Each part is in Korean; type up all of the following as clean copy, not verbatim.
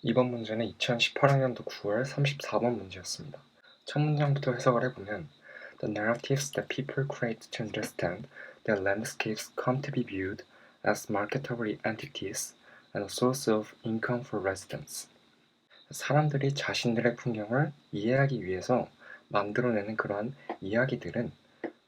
이번 문제는 2018학년도 9월 34번 문제였습니다. 첫 문장부터 해석을 해보면 The narratives that people create to understand that landscapes come to be viewed as marketable entities and a source of income for residents. 사람들이 자신들의 풍경을 이해하기 위해서 만들어내는 그러한 이야기들은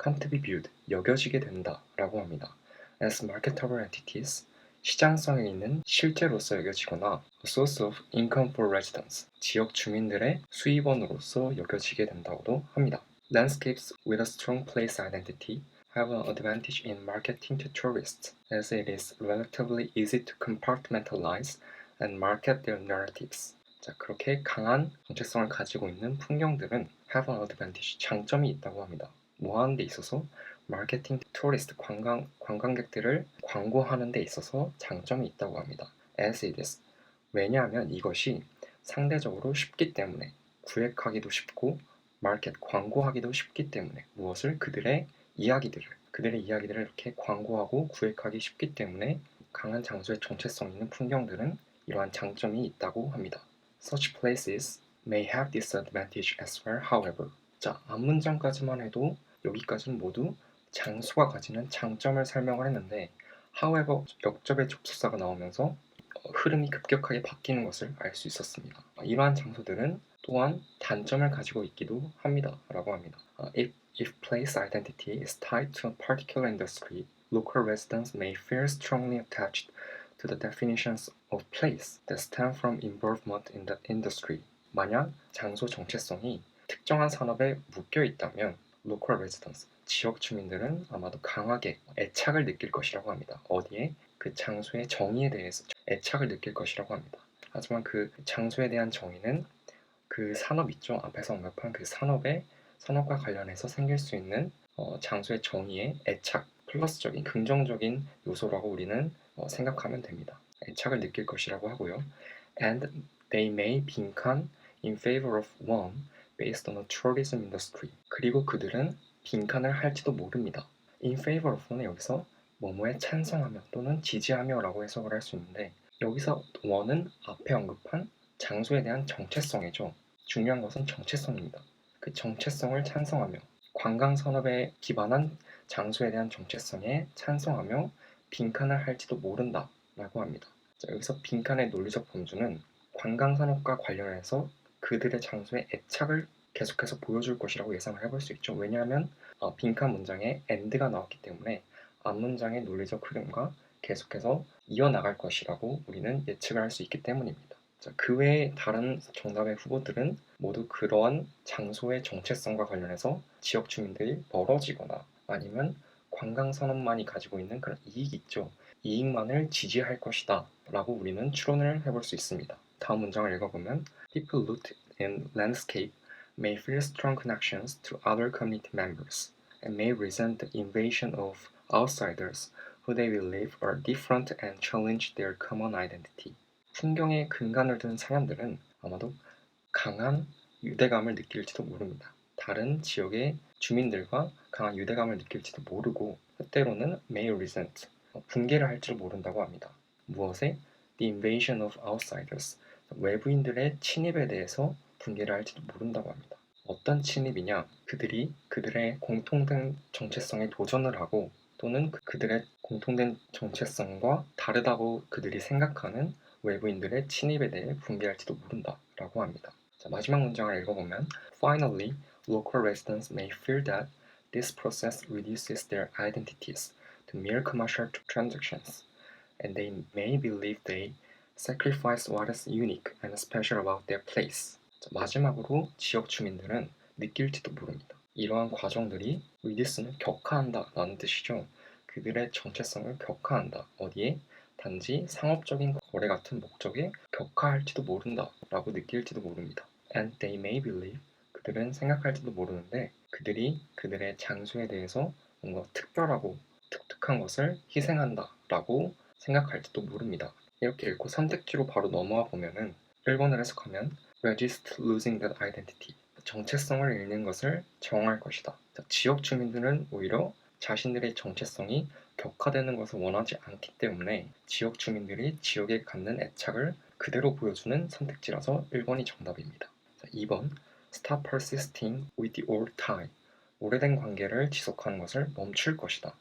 come to be viewed, 여겨지게 된다 라고 합니다. as marketable entities, 시장성에 있는 실제로서 여겨지거나 a source of income for residents, 지역 주민들의 수입원으로서 여겨지게 된다고도 합니다. Landscapes with a strong place identity have an advantage in marketing to tourists, as it is relatively easy to compartmentalize and market their narratives. 자, 그렇게 강한 정체성을 가지고 있는 풍경들은 have an advantage, 장점이 있다고 합니다. 뭐 하는 데 있어서? 마케팅 투리스트, 관광객들을 광고하는 데 있어서 장점이 있다고 합니다. as it is. 왜냐하면 이것이 상대적으로 쉽기 때문에, 구획하기도 쉽고 마켓, 광고하기도 쉽기 때문에, 무엇을? 그들의 이야기들을 이렇게 광고하고 구획하기 쉽기 때문에 강한 장소의 정체성 있는 풍경들은 이러한 장점이 있다고 합니다. Such places may have disadvantage as well, however. 자, 앞문장까지만 해도 여기까지는 모두 장소가 가지는 장점을 설명을 했는데 however 역접의 접속사가 나오면서 흐름이 급격하게 바뀌는 것을 알 수 있었습니다. 이러한 장소들은 또한 단점을 가지고 있기도 합니다. 라고 합니다. If place identity is tied to a particular industry, local residents may feel strongly attached to the definitions of place that stem from involvement in the industry. 만약 장소 정체성이 특정한 산업에 묶여 있다면 local residents, 지역 주민들은 아마도 강하게 애착을 느낄 것이라고 합니다. 어디에? 그 장소의 정의에 대해서 애착을 느낄 것이라고 합니다. 하지만 그 장소에 대한 정의는 그 산업 있죠. 앞에서 언급한 그 산업과 관련해서 생길 수 있는 장소의 정의에 애착, 플러스적인 긍정적인 요소라고 우리는 생각하면 됩니다. 애착을 느낄 것이라고 하고요. And they may 빈칸 in favor of one based on the tourism industry. 그리고 그들은 빈칸을 할지도 모릅니다. in favor of는 여기서 뭐뭐에 찬성하며 또는 지지하며 라고 해석을 할 수 있는데 여기서 one은 앞에 언급한 장소에 대한 정체성이죠. 중요한 것은 정체성입니다. 그 정체성을 찬성하며 관광산업에 기반한 장소에 대한 정체성에 찬성하며 빈칸을 할지도 모른다 라고 합니다. 자, 여기서 빈칸의 논리적 범주는 관광산업과 관련해서 그들의 장소에 애착을 계속해서 보여줄 것이라고 예상을 해볼 수 있죠. 왜냐하면 빈칸 문장에 and가 나왔기 때문에 앞문장의 논리적 흐름과 계속해서 이어나갈 것이라고 우리는 예측을 할 수 있기 때문입니다. 자, 그 외에 다른 정답의 후보들은 모두 그러한 장소의 정체성과 관련해서 지역 주민들이 멀어지거나 아니면 관광산업만이 가지고 있는 그런 이익이 있죠. 이익만을 지지할 것이다 라고 우리는 추론을 해볼 수 있습니다. 다음 문장을 읽어보면 People rooted in landscape may feel strong connections to other community members and may resent the invasion of outsiders who they believe are different and challenge their common identity. 풍경에 근간을 둔 사람들은 아마도 강한 유대감을 느낄지도 모릅니다. 다른 지역의 주민들과 강한 유대감을 느낄지도 모르고 때로는 may resent, 붕괴를 할지도 모른다고 합니다. 무엇에? The invasion of outsiders, 외부인들의 침입에 대해서 붕괴를 할지도 모른다고 합니다. 어떤 침입이냐? 그들이 그들의 공통된 정체성에 도전을 하고 또는 그들의 공통된 정체성과 다르다고 그들이 생각하는 외부인들의 침입에 대해 붕괴할지도 모른다 라고 합니다. 자, 마지막 문장을 읽어보면 Finally, local residents may fear that this process reduces their identities to mere commercial transactions, and they may believe they sacrifice what is unique and special about their place. 자, 마지막으로 지역 주민들은 느낄지도 모릅니다. 이러한 과정들이 reduce는 격화한다 라는 뜻이죠. 그들의 정체성을 격화한다. 어디에? 단지 상업적인 거래 같은 목적에 격화할지도 모른다 라고 느낄지도 모릅니다. And they may believe, 그들은 생각할지도 모르는데 그들이 그들의 장소에 대해서 뭔가 특별하고 독특한 것을 희생한다 라고 생각할지도 모릅니다. 이렇게 읽고 선택지로 바로 넘어와 보면은 1번을 해석하면 resist losing that identity, 정체성을 잃는 것을 정할 것이다. 자, 지역 주민들은 오히려 자신들의 정체성이 격화되는 것을 원하지 않기 때문에 지역 주민들이 지역에 갖는 애착을 그대로 보여주는 선택지라서 1번이 정답입니다. 자, 2번 Stop persisting with the old tie. 오래된 관계를 지속하는 것을 멈출 것이다.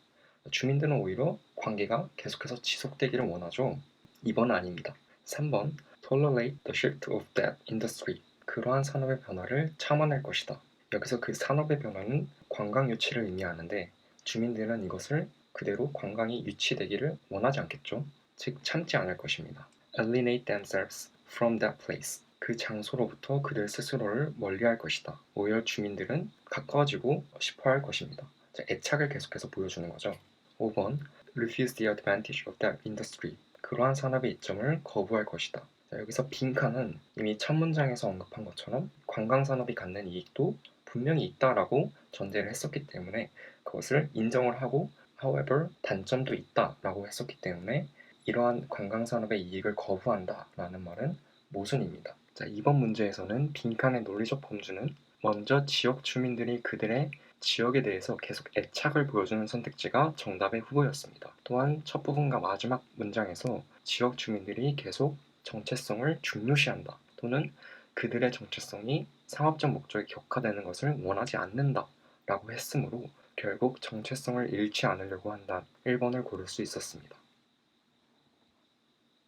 주민들은 오히려 관계가 계속해서 지속되기를 원하죠. 2번은 아닙니다. 3번 Tolerate the shift of that industry. 그러한 산업의 변화를 참아낼 것이다. 여기서 그 산업의 변화는 관광 유치를 의미하는데 주민들은 이것을 그대로 관광이 유치되기를 원하지 않겠죠. 즉 참지 않을 것입니다. Alienate themselves from that place. 그 장소로부터 그들 스스로를 멀리할 것이다. 오히려 주민들은 가까워지고 싶어할 것입니다. 자, 애착을 계속해서 보여주는 거죠. 5번 Refuse the advantage of that industry. 그러한 산업의 이점을 거부할 것이다. 자, 여기서 빈칸은 이미 첫 문장에서 언급한 것처럼 관광산업이 갖는 이익도 분명히 있다라고 전제를 했었기 때문에 그것을 인정을 하고 however 단점도 있다라고 했었기 때문에 이러한 관광산업의 이익을 거부한다라는 말은 모순입니다. 자, 이번 문제에서는 빈칸의 논리적 범주는 먼저 지역 주민들이 그들의 지역에 대해서 계속 애착을 보여주는 선택지가 정답의 후보였습니다. 또한 첫 부분과 마지막 문장에서 지역 주민들이 계속 정체성을 중요시한다 또는 그들의 정체성이 상업적 목적에 격화되는 것을 원하지 않는다 라고 했으므로 결국 정체성을 잃지 않으려고 한다 1번을 고를 수 있었습니다.